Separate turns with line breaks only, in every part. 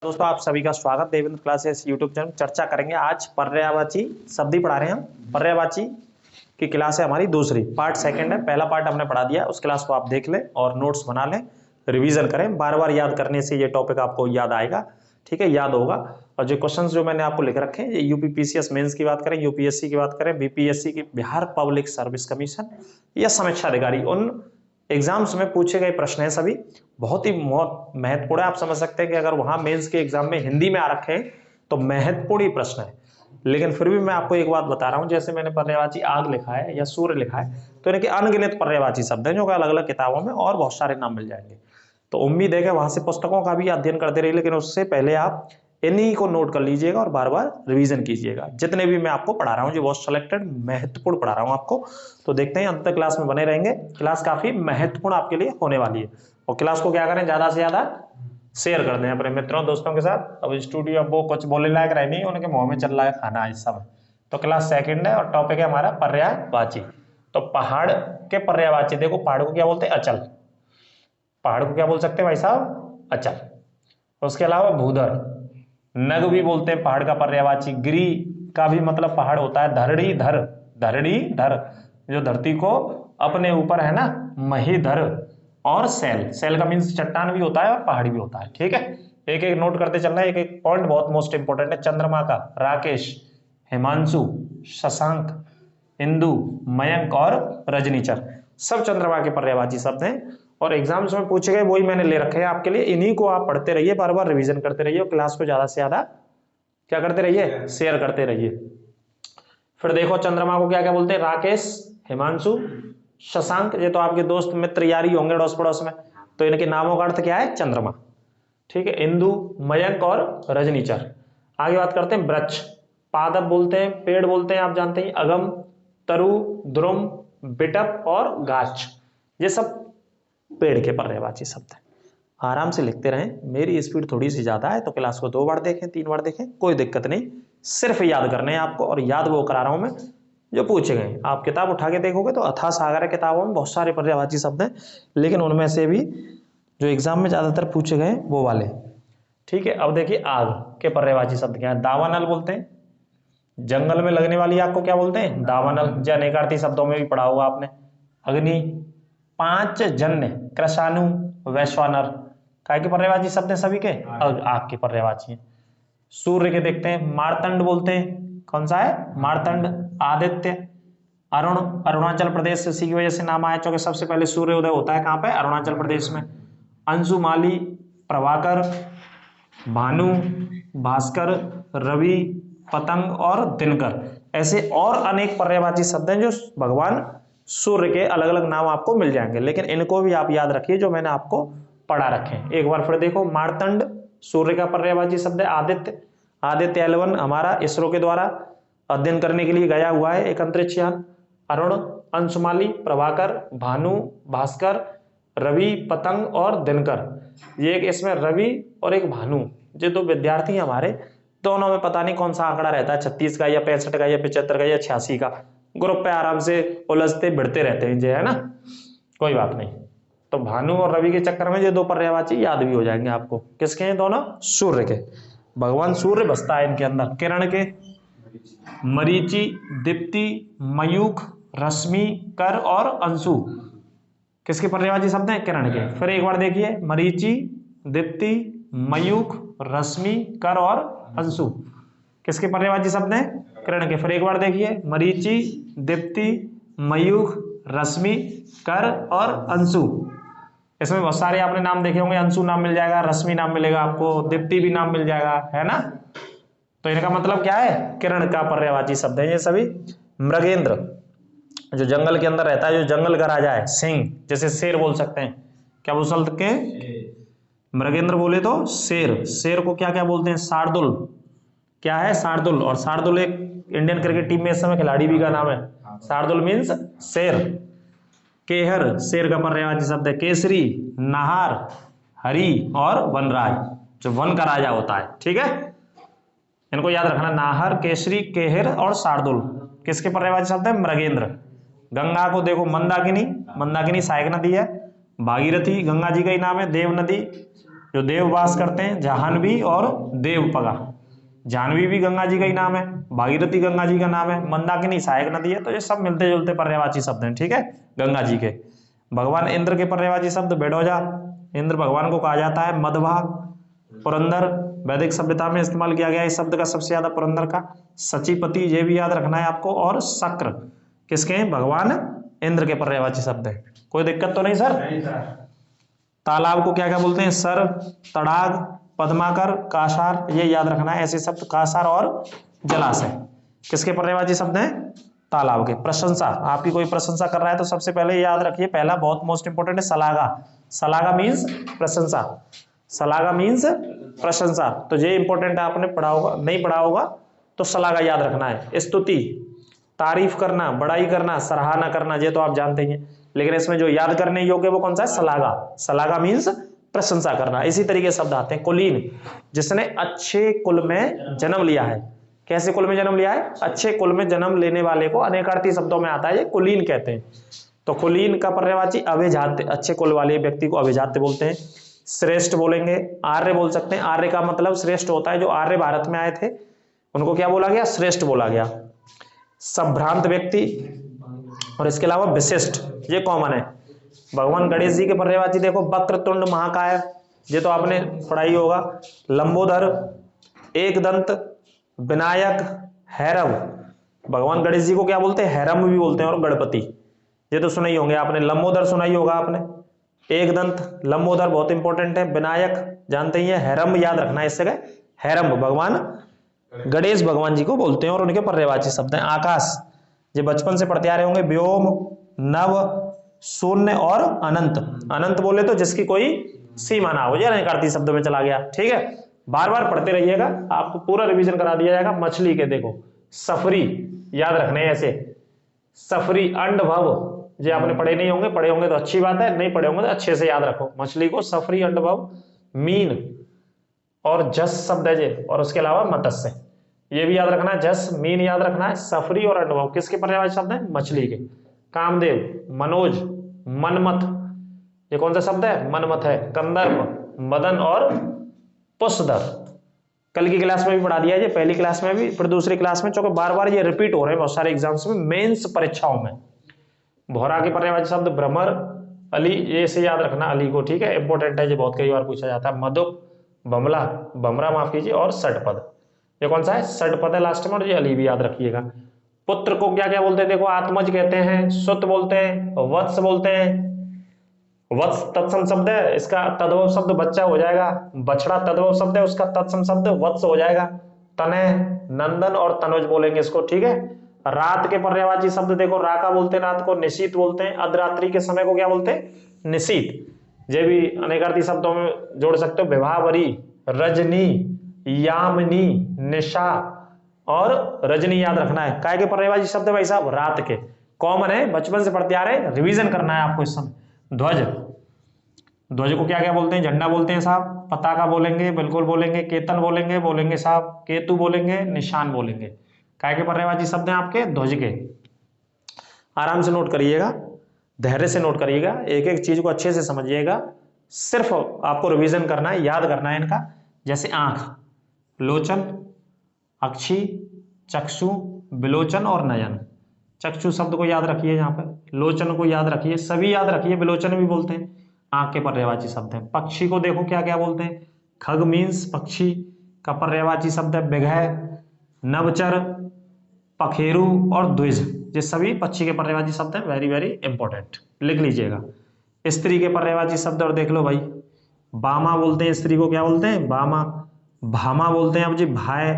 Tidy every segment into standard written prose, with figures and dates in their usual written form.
दोस्तों आप सभी का स्वागत देवेंद्र क्लासेस यूट्यूब चैनल। चर्चा करेंगे आज पर्यायवाची शब्द ही पढ़ा रहे हैं हम। पर्यायवाची की क्लास है हमारी दूसरी, पार्ट सेकंड है। पहला पार्ट हमने पढ़ा दिया, उस क्लास को आप देख लें और नोट्स बना लें, रिवीजन करें। बार बार याद करने से ये टॉपिक आपको याद आएगा, ठीक है, याद होगा। और जो क्वेश्चन जो मैंने आपको लिख रखे हैं, यूपीपीसीएस मेंस की बात करें, यूपीएससी की बात करें, बीपीएससी की बिहार पब्लिक सर्विस कमीशन या समीक्षा अधिकारी, उन एग्जाम्स में पूछे गए प्रश्न हैं सभी। बहुत ही महत्वपूर्ण है। आप समझ सकते हैं कि अगर वहां मेंस के एग्जाम में हिंदी में आ रखे हैं तो महत्वपूर्ण ही प्रश्न है। लेकिन फिर भी मैं आपको एक बात बता रहा हूं, जैसे मैंने पर्यायवाची आग लिखा है या सूर्य लिखा है, तो इनके अनगिनत पर्यायवाची शब्द हैं जो अलग अलग किताबों में और बहुत सारे नाम मिल जाएंगे। तो उम्मीद है कि वहां से पुस्तकों का भी अध्ययन करते रहिए, लेकिन उससे पहले आप इन्हीं को नोट कर लीजिएगा और बार बार रिवीजन कीजिएगा। जितने भी मैं आपको पढ़ा रहा हूँ, जो बहुत सिलेक्टेड महत्वपूर्ण पढ़ा रहा हूँ आपको, तो देखते हैं अंत तक क्लास में बने रहेंगे। क्लास काफी महत्वपूर्ण आपके लिए होने वाली है। और क्लास को क्या करें, ज्यादा से ज्यादा शेयर कर दें अपने मित्रों दोस्तों के साथ। अब स्टूडियो अब वो कुछ बोलने लायक रह नहीं, उनके मुंह में चल रहा है खाना इस समय। तो क्लास सेकंड है और टॉपिक है हमारा पर्यायवाची। तो पहाड़ के पर्यायवाची, देखो पहाड़ को क्या बोलते हैं, अचल। पहाड़ को क्या बोल सकते हैं भाई साहब, अचल। उसके अलावा भूधर, नग भी बोलते हैं पहाड़ का पर्यायवाची। गिरी का भी मतलब पहाड़ होता है। धरणी धर, धरणी धर जो धरती को अपने ऊपर है ना, महीधर। और सैल, सैल का मीन्स चट्टान भी होता है और पहाड़ी भी होता है, ठीक है। एक एक नोट करते चलना है, एक एक पॉइंट बहुत मोस्ट इंपोर्टेंट है। चंद्रमा का राकेश, हिमांशु, शशांक, इंदु, मयंक और रजनीचर, सब चंद्रमा के पर्यायवाची शब्द हैं और एग्जाम्स में पूछे गए वही मैंने ले रखे हैं आपके लिए। इन्हीं को आप पढ़ते रहिए, बार बार रिवीजन करते रहिए और क्लास को ज्यादा से ज्यादा क्या करते रहिए, शेयर करते रहिए। फिर देखो चंद्रमा को क्या क्या बोलते हैं, राकेश, हिमांशु, शशांक, ये तो आपके दोस्त मित्र यारी होंगे अड़ोस पड़ोस में, तो इनके नामों का अर्थ क्या है, चंद्रमा, ठीक है। इंदु, मयंक और रजनीचर। आगे बात करते हैं वृक्ष। पादप बोलते हैं, पेड़ बोलते हैं, आप जानते हैं। अगम, तरु, द्रुम, बिटप और गाछ, ये सब पेड़ के पर्यायवाची शब्द है। आराम से लिखते रहें, मेरी स्पीड थोड़ी सी ज्यादा है तो क्लास को 2 बार देखें, 3 बार देखें, कोई दिक्कत नहीं। सिर्फ याद करने हैं आपको, और याद वो करा रहा हूं मैं जो पूछे गए। आप किताब उठा के देखोगे तो अथाह सागर है, किताबों में बहुत सारे पर्यायवाची शब्द हैं, लेकिन उनमें से भी जो एग्जाम में ज्यादातर पूछे गए वो वाले, ठीक है। अब देखिए आग के पर्यायवाची शब्द क्या है। दावानल बोलते हैं, जंगल में लगने वाली आग को क्या बोलते हैं, दावानल। अनेकार्थी शब्दों में भी पढ़ा होगा आपने। अग्नि, पांच जन्य, कृषाणु, वैश्वानर, काय के पर्यायवाची शब्द हैं सभी के, आग के पर्यायवाची हैं। सूर्य के देखते हैं, मार्तंड बोलते हैं, कौन सा है, मार्तंड। आदित्य, अरुण, अरुणाचल प्रदेश से इसी की वजह से नाम आया, क्योंकि सबसे पहले सूर्य उदय होता है कहां पे, अरुणाचल प्रदेश में। अंशुमाली, प्रभाकर, भानु, भास्कर, रवि, पतंग और दिनकर, ऐसे और अनेक पर्यायवाची शब्द हैं जो भगवान सूर्य के अलग अलग नाम आपको मिल जाएंगे, लेकिन इनको भी आप याद रखिए जो मैंने आपको पढ़ा रखे हैं। एक बार फिर देखो, मार्तंड सूर्य का पर्यायवाची शब्द है। आदित्य, आदित्य L1 हमारा इसरो के द्वारा अध्ययन करने के लिए गया हुआ है एक अंतरिक्ष यान। अरुण, अंशुमाली, प्रभाकर, भानु, भास्कर, रवि, पतंग और दिनकर, ये एक इसमें रवि और एक भानु, ये 2 विद्यार्थी हैं हमारे। दोनों में पता नहीं कौन सा आंकड़ा रहता है, 36 का या 65 का या 75 का या 86 का। ग्रुप पे आराम से उलझते भिड़ते रहते हैं, ये है ना, कोई बात नहीं। तो भानु और रवि के चक्कर में ये 2 पर्यायवाची याद भी हो जाएंगे आपको। किसके हैं दोनों, सूर्य के। भगवान सूर्य बसता है इनके अंदर। किरण के, मरीचि, दीप्ति, मयूख, रश्मि, कर और अंशु, किसके पर्यायवाची शब्द हैं, किरण के। फिर एक बार देखिए, मरीचि, दीप्ति, मयूख, रश्मि, कर और अंशु, किसके पर्यायवाची शब्द हैं, किरण के। फिर एक बार देखिए, मरीचि, दीप्ति, मयूख, रश्मि, कर और अंशु, इसमें बहुत सारे आपने नाम देखे होंगे। अंशु नाम मिल जाएगा, रश्मि नाम मिलेगा आपको, दीप्ति भी नाम मिल जाएगा, है ना। तो इनका मतलब क्या है, किरण का पर्यायवाची शब्द है ये सभी। मृगेंद्र, जो जंगल के अंदर रहता है, जो जंगल का राजा है। सिंह, जैसे शेर बोल सकते हैं, क्या बोल सकते हैं, मृगेंद्र बोले तो शेर। शेर को क्या क्या बोलते हैं, शार्दुल, क्या है, शार्दुल। और शार्दुल एक इंडियन क्रिकेट टीम में इस समय खिलाड़ी भी का नाम है, शार्दुल मीन्स शेर। केहर, शेर का पर्यायवाची शब्द है। केसरी, नाहर, हरि और वनराज, जो वन का राजा होता है, ठीक है। इनको याद रखना, नाहर, केसरी, केहर और शार्दुल किसके पर्यायवाची शब्द है, मृगेंद्र। गंगा को देखो, मंदाकिनी, मंदाकिनी सहायक नदी है। भागीरथी गंगा जी का ही नाम है। देव नदी, जो देव वास करते हैं, जाह्नवी और देवपगा। जाह्नवी भी गंगा जी का ही नाम है, भागीरथी गंगा जी का नाम है, मंदाकिनी सहायक नदी है। तो ये सब मिलते जुलते पर्यायवाची शब्द हैं, ठीक है, गंगा जी के। भगवान इंद्र के पर्यायवाची शब्द बेडौजा, इंद्र भगवान को कहा जाता है। मदभाग, पुरंदर, वैदिक सभ्यता में इस्तेमाल किया गया इस शब्द का सबसे ज्यादा पुरंदर का। सचीपति, ये भी याद रखना है आपको। और शक्र किसके हैं? भगवान इंद्र के पर्यायवाची शब्द है। कोई दिक्कत तो नहीं सर? तालाब को क्या क्या बोलते हैं? सर, तड़ाग, पद्माकर, कासार, ये याद रखना है ऐसे शब्द। कासार और जलाशय किसके पर्यायवाची शब्द हैं? तालाब के। प्रशंसा, आपकी कोई प्रशंसा कर रहा है तो सबसे पहले याद रखिए, पहला बहुत मोस्ट इंपोर्टेंट है सलागा। सलागा मीन्स प्रशंसा, सलागा मीन्स प्रशंसा। तो ये इंपॉर्टेंट है, आपने पढ़ा होगा, नहीं पढ़ा होगा तो सलागा याद रखना है। स्तुति, तारीफ करना, बड़ाई करना, सराहना करना, ये तो आप जानते ही हैं। लेकिन इसमें जो याद करने योग्य वो कौन सा है? सलागा। सलागा मीन्स प्रशंसा करना। इसी तरीके शब्द आते हैं। कुलीन, जिसने अच्छे कुल में जन्म लिया है। कैसे कुल में जन्म लिया है? अच्छे कुल में जन्म लेने वाले को अनेकार्थी शब्दों में आता है, ये कुलीन कहते हैं। तो कुलीन का पर्यायवाची अभिजात्य, अच्छे कुल वाले व्यक्ति को अभिजात्य बोलते हैं। श्रेष्ठ बोलेंगे, आर्य बोल सकते हैं। आर्य का मतलब श्रेष्ठ होता है। जो आर्य भारत में आए थे उनको क्या बोला गया? श्रेष्ठ बोला गया। संभ्रांत व्यक्ति, और इसके अलावा विशिष्ट, ये कॉमन है। भगवान गणेश जी के पर्यायवाची देखो, वक्रतुंड महाकाय, ये तो आपने पढ़ाई होगा। लंबोदर, एकदंत, विनायक, हैरव। भगवान गणेश जी को क्या बोलते हैं? हैरम भी बोलते हैं। और गणपति, ये तो सुना ही होंगे आपने। लंबोदर सुना ही होगा आपने। एकदंत, लंबोदर बहुत इंपॉर्टेंट है। विनायक जानते ही है। हैरम याद रखना है इस जगह। हैरम भगवान गणेश भगवान जी को बोलते हैं और उनके पर्यायवाची शब्द हैं। आकाश, ये बचपन से पढ़ते आ रहे होंगे। व्योम, नव, शून्य और अनंत। अनंत बोले तो जिसकी कोई सीमा ना हो, ये अनेकार्थी शब्दों में चला गया, ठीक है। बार बार पढ़ते रहिएगा, आपको पूरा रिवीजन करा दिया जाएगा। मछली के देखो, सफरी याद रखने ऐसे। सफरी, अंडभव, ये आपने पढ़े नहीं होंगे, पढ़े होंगे तो अच्छी बात है, नहीं पढ़े होंगे तो अच्छे से याद रखो मछली को। सफरी, अंडभव, मीन और जस शब्द है ये, और उसके अलावा मत्स्य, ये भी याद रखना है। जस, मीन याद रखना है। सफरी और अंडभव किसके पर्यायवाची शब्द है? मछली के। कामदेव, मनोज, मनमथ, ये कौन सा शब्द है? मनमथ है। कंदर्प, मदन और पुष्धर। कल की क्लास में भी पढ़ा दिया है, ये पहली क्लास में भी, फिर दूसरी क्लास में, चूंकि बार बार ये रिपीट हो रहे हैं बहुत सारे एग्जाम्स में, मेंस परीक्षाओं में। भौरा के पर्यायवाची शब्द भ्रमर, अली, ये से याद रखना अली को, ठीक है, इंपॉर्टेंट है, ये बहुत कई बार पूछा जाता है। मधुप, बमला, बमरा माफ कीजिए, और षटपद, ये कौन सा है? षटपद है लास्ट में, और ये अली भी याद रखिएगा। पुत्र को क्या क्या बोलते हैं? देखो, आत्मज कहते हैं, सुत बोलते हैं, वत्स बोलते हैं। वत्स तत्सम शब्द है, इसका तद्भव शब्द बच्चा हो जाएगा। बछड़ा तद्भव शब्द है, उसका तत्सम शब्द वत्स हो जाएगा। तनय, नंदन और तनुज बोलेंगे इसको, ठीक है। रात के पर्यायवाची शब्द देखो, राका बोलते हैं रात को, निशीत बोलते हैं। अर्धरात्रि के समय को क्या बोलते हैं? निशीत। ये भी अनेकार्थी शब्दों में जोड़ सकते हो। विभावरी, रजनी, यामिनी, निशा और रजनी याद रखना है। काय के पर्यायवाची शब्द है भाई साहब? रात के। कॉमन है, बचपन से पढ़ते आ रहे हैं, रिवीजन करना है आपको इस समय। ध्वज, ध्वज को क्या क्या बोलते हैं? झंडा बोलते हैं साहब। पताका बोलेंगे, बिल्कुल बोलेंगे। केतन बोलेंगे, बोलेंगे साहब। केतु बोलेंगे, निशान बोलेंगे। काय के पर्यायवाची शब्द हैं आपके? ध्वज के। आराम से नोट करिएगा, धैर्य से नोट करिएगा, एक एक चीज को अच्छे से समझिएगा। सिर्फ आपको रिवीजन करना है, याद करना है इनका। जैसे आंख, लोचन, अक्षी, चक्षु, विलोचन और नयन। चक्षु शब्द को याद रखिए, यहाँ पर लोचन को याद रखिए, सभी याद रखिए। विलोचन भी बोलते हैं, आंख के पर्यायवाची शब्द है। पक्षी को देखो क्या क्या बोलते हैं? खग मीन्स पक्षी का पर्यायवाची शब्द है बिघय, नवचर, पखेरु और द्विज। ये सभी पक्षी के पर्यायवाची शब्द हैं, वेरी वेरी इंपॉर्टेंट, लिख लीजिएगा। स्त्री के पर्यायवाची शब्द और देख लो भाई। बामा बोलते हैं स्त्री को, क्या बोलते हैं? बामा। भामा बोलते हैं अब जी, भाई,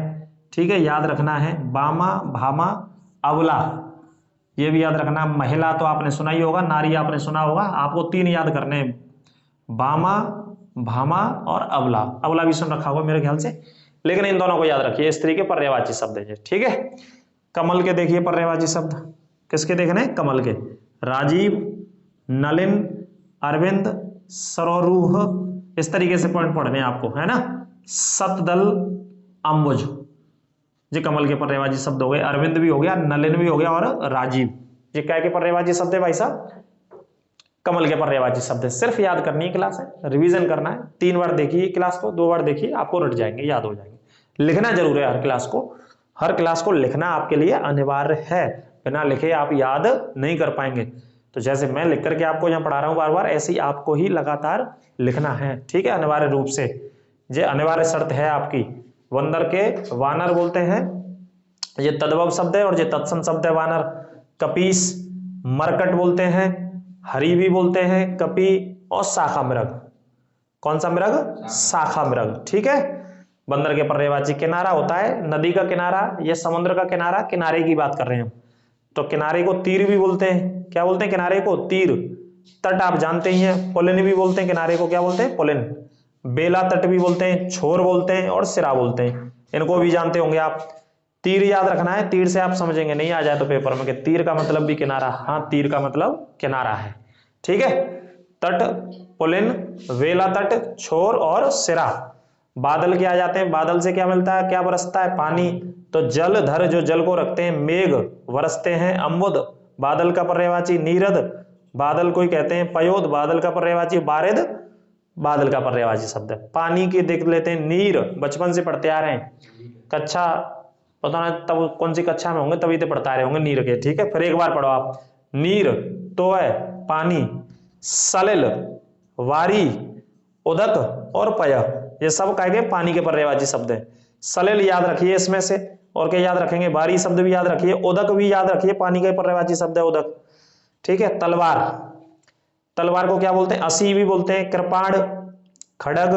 ठीक है, याद रखना है। बामा, भामा, अबला, ये भी याद रखना। महिला तो आपने सुना ही होगा, नारी आपने सुना होगा। आपको तीन याद करने हैं, बामा, भामा और अबला। अबला भी सुन रखा होगा मेरे ख्याल से, लेकिन इन दोनों को याद रखिए, स्त्री के पर्यायवाची शब्द है, ठीक है। कमल के देखिए पर्यायवाची शब्द, किसके देखने? कमल के। राजीव, नलिन, अरविंद, सरोरूह, इस तरीके से पॉइंट पढ़ने हैं आपको, है ना। सतदल, अंबुज, ये कमल के पर्यायवाची शब्द हो गए। अरविंद भी हो गया, नलिन भी हो गया और राजीव, ये क्या के पर्यायवाची शब्द है भाई साहब? कमल के पर्यायवाची शब्द है। सिर्फ याद करनी है क्लास है, रिवीजन करना है। 3 बार देखिए क्लास को, 2 बार देखिए, आपको रट जाएंगे, याद हो जाएंगे। लिखना जरूर है हर क्लास को, हर क्लास को लिखना आपके लिए अनिवार्य है। बिना लिखे आप याद नहीं कर पाएंगे। तो जैसे मैं लिख करके आपको यहाँ पढ़ा रहा हूँ बार बार, ऐसे ही आपको ही लगातार लिखना है, ठीक है, अनिवार्य रूप से। ये अनिवार्य शर्त है आपकी। बंदर के वानर बोलते हैं, ये तद्भव शब्द है, और ये तत्सम शब्द है वानर। कपीस मरकट बोलते हैं, हरि भी बोलते हैं, कपि और शाखा मृग। कौन सा मृग? शाखा मृग, ठीक है। बंदर के पर्यायवाची किनारा होता है, नदी का किनारा या समुद्र का किनारा, किनारे की बात कर रहे हैं हम। तो किनारे को तीर भी बोलते हैं। क्या बोलते हैं किनारे को? तीर। तट आप जानते ही हैं, पुलिन भी बोलते हैं किनारे को। क्या बोलते हैं? पुलिन। बेला तट भी बोलते हैं, छोर बोलते हैं और सिरा बोलते हैं, इनको भी जानते होंगे आप। तीर याद रखना है, तीर से आप समझेंगे, नहीं आ जाए तो पेपर में कि तीर का मतलब भी किनारा। हाँ, तीर का मतलब किनारा है, ठीक है। तट, पुलिन, वेला तट, छोर और सिरा। बादल क्या आ जाते हैं? बादल से क्या मिलता है, क्या बरसता है? पानी। तो जल धर, जो जल को रखते हैं। मेघ, बरसते हैं। अम्बुद, बादल का पर्यायवाची। नीरद, बादल को ही कहते हैं। पयोद, बादल का पर्यायवाची। बारिद, बादल का पर्यायवाची शब्द है। पानी की देख लेते हैं। नीर, बचपन से पढ़ते आ रहे हैं, कक्षा पता नहीं तब कौन सी कक्षा में होंगे, तभी तो पढ़ता रहे होंगे नीर के, ठीक है। फिर एक बार पढ़ो आप। नीर तो है पानी, सलिल, वारी, उदक और पय, ये सब कहे गए पानी के पर्यायवाची शब्द है। सलिल याद रखिए इसमें से, और क्या याद रखेंगे? बारी शब्द भी याद रखिए, उदक भी याद रखिए, पानी का पर्यायवाची शब्द है उदक, ठीक है। तलवार, तलवार को क्या बोलते हैं? असी भी बोलते हैं। कृपाण, खड़ग,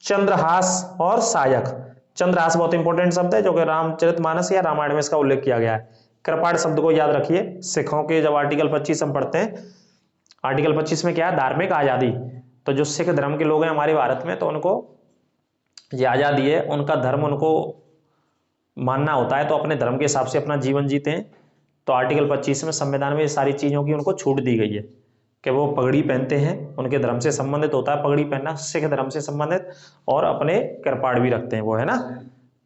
चंद्रहास और सायक। चंद्रहास बहुत इंपॉर्टेंट शब्द है, जो कि रामचरितमानस या रामायण में इसका उल्लेख किया गया है। कृपाण शब्द को याद रखिए। सिखों के जब आर्टिकल 25 हम पढ़ते हैं, आर्टिकल 25 में क्या है? धार्मिक आजादी। तो जो सिख धर्म के लोग हैं हमारे भारत में, तो उनको ये आजादी है, उनका धर्म उनको मानना होता है, तो अपने धर्म के हिसाब से अपना जीवन जीते हैं। तो आर्टिकल 25 में संविधान में ये सारी चीजों की उनको छूट दी गई है कि वो पगड़ी पहनते हैं, उनके धर्म से संबंधित होता है पगड़ी पहनना, सिख धर्म से संबंधित, और अपने कृपाण भी रखते हैं वो, है ना।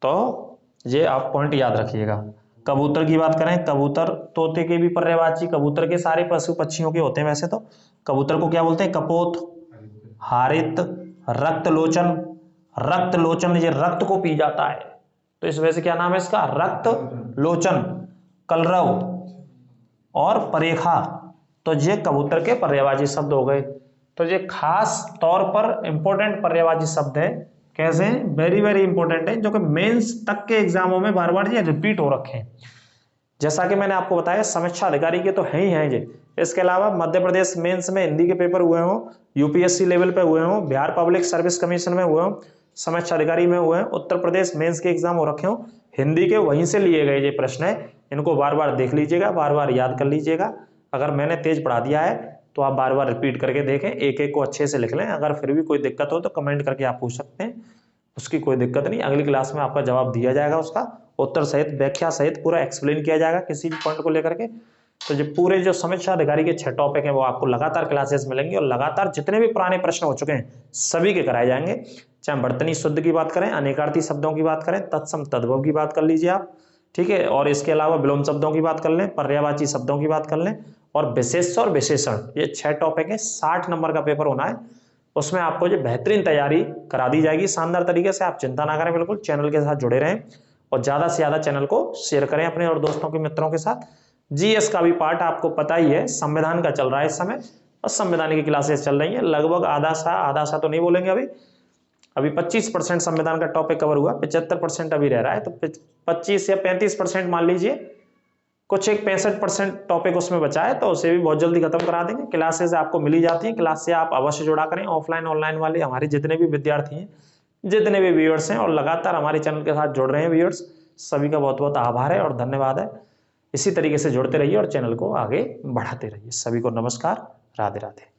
तो ये आप पॉइंट याद रखिएगा। कबूतर की बात करें, कबूतर तोते के भी पर्यायवाची, कबूतर के सारे पशु पक्षियों के होते हैं वैसे तो। कबूतर को क्या बोलते हैं? कपोत, हारित, रक्तलोचन। रक्तलोचन, ये रक्त को पी जाता है, तो इस वजह से क्या नाम है इसका? रक्तलोचन। कलरव और परेखा, तो ये कबूतर के पर्यायवाची शब्द हो गए। तो ये खास तौर पर इंपॉर्टेंट पर्यायवाची शब्द है। कैसे? वेरी वेरी इंपॉर्टेंट है, जो कि मेंस तक के एग्जामों में बार बार ये रिपीट हो रखे हैं। जैसा कि मैंने आपको बताया, समीक्षा अधिकारी के तो है ही हैं ये। इसके अलावा मध्य प्रदेश मेंस में हिंदी के पेपर हुए हों, यूपीएससी लेवल पे हुए हों, बिहार पब्लिक सर्विस कमीशन में हुए हों, समीक्षा अधिकारी में हुए, उत्तर प्रदेश मेंस के एग्जाम हो रखे हों, हिंदी के वहीं से लिए गए ये प्रश्न है। इनको बार बार देख लीजिएगा, बार बार याद कर लीजिएगा। अगर मैंने तेज पढ़ा दिया है तो आप बार बार रिपीट करके देखें, एक एक को अच्छे से लिख लें। अगर फिर भी कोई दिक्कत हो तो कमेंट करके आप पूछ सकते हैं, उसकी कोई दिक्कत नहीं। अगली क्लास में आपका जवाब दिया जाएगा, उसका उत्तर सहित, व्याख्या सहित पूरा एक्सप्लेन किया जाएगा किसी भी पॉइंट को लेकर के। तो जो पूरे जो समीक्षा अधिकारी के 6 टॉपिक हैं वो आपको लगातार क्लासेस मिलेंगे, और लगातार जितने भी पुराने प्रश्न हो चुके हैं सभी के कराए जाएंगे। चाहे वर्तनी शुद्ध की बात करें, अनेकार्थी शब्दों की बात करें, तत्सम तद्भव की बात कर लीजिए आप, ठीक है। और इसके अलावा विलोम शब्दों की बात कर लें, पर्यायवाची शब्दों की बात कर लें, और विशेष और विशेषण, ये 6 टॉपिक है। 60 नंबर का पेपर होना है, उसमें आपको जो बेहतरीन तैयारी करा दी जाएगी शानदार तरीके से। आप चिंता ना करें, बिल्कुल चैनल के साथ जुड़े रहें, और ज्यादा से ज्यादा चैनल को शेयर करें अपने और दोस्तों के मित्रों के साथ। जीएस का भी पार्ट आपको पता ही है, संविधान का चल रहा है इस समय, और संविधान की क्लासेस चल रही हैं। लगभग आधा सा तो नहीं बोलेंगे, अभी 25% संविधान का टॉपिक कवर हुआ, 75% अभी रह रहा है। तो 25 या 35% मान लीजिए, कुछ एक 65% टॉपिक उसमें बचा है, तो उसे भी बहुत जल्दी खत्म करा देंगे। क्लासेस आपको मिली जाती हैं, क्लास से आप अवश्य जुड़ा करें। ऑफलाइन ऑनलाइन वाले हमारे जितने भी विद्यार्थी हैं, जितने भी व्यूअर्स हैं, और लगातार हमारे चैनल के साथ जुड़ रहे हैं व्यूअर्स, सभी का बहुत बहुत आभार है और धन्यवाद है। इसी तरीके से जुड़ते रहिए और चैनल को आगे बढ़ाते रहिए। सभी को नमस्कार, राधे राधे।